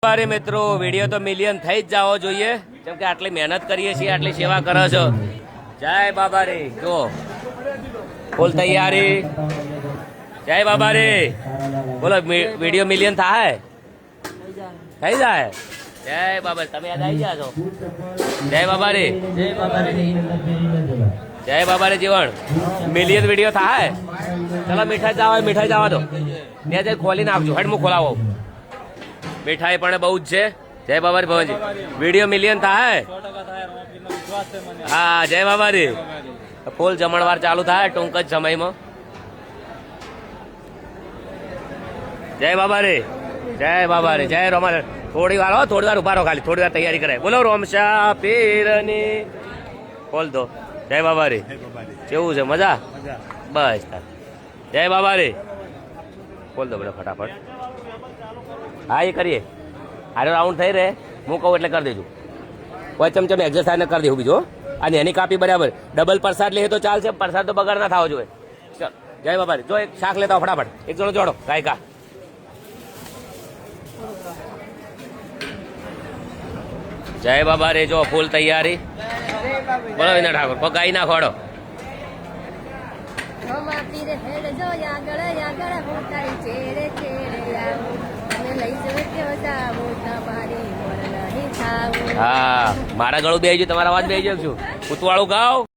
અરે મિત્રો વિડીયો તો મિલિયન થઈ જ જવો જોઈએ કેમ કે આટલી મહેનત કરીએ છીએ આટલી સેવા કરો છો જય બાબા રે જો ફૂલ તૈયારી જય બાબા રે બોલો વિડીયો મિલિયન થાય થઈ જાય જય બાબા તમે યાદ આવી જાજો જય બાબા રે જય બાબા રે જીવન મિલિયન વિડીયો થાય ચલો મીઠાઈ જવા દો ત્યાં જઈ ખોલી નાખજો હેડ હું ખોલાવો મીઠાઈ પણ બહુ જ છે જય બાબા રે ભવનજી વિડીયો મિલિયન થાય હા જય બાબા રે ફૂલ જમણવાર ચાલુ થાય ટૂંક જ સમયમાં જય બાબા રે જય રોમા થોડી વાર ઉભા રહો ખાલી થોડી વાર તૈયારી કરાય બોલો રોમશા પીરની ખોલ દો જય બાબા રે કેવું છે મજા બસ જય બાબા રે ખોલ દો બેટા ફટાફટ હા એ કરીએ હારો રાઉન્ડ થઈ રહે હું કહું એટલે કરી દેજો કોઈ ચમચમ એક્સરસાઇઝ કરી દેવું બીજો અને એની કાપી બરાબર ડબલ પ્રસાદ લે તો ચાલશે પ્રસાદ તો બગાડ ના થવો જોઈએ ચલ જય બાબા રે જો એક શાક લેતા ફટાફટ એક જણો જોડો ગાયકા જય બાબા રે જો ફૂલ તૈયારી બોલો વિના ઠાકોર પગાઈ ના ખોડો હા મારા ગળું બે તમારા અવાજ બે છું ઉતવાળું ગાવ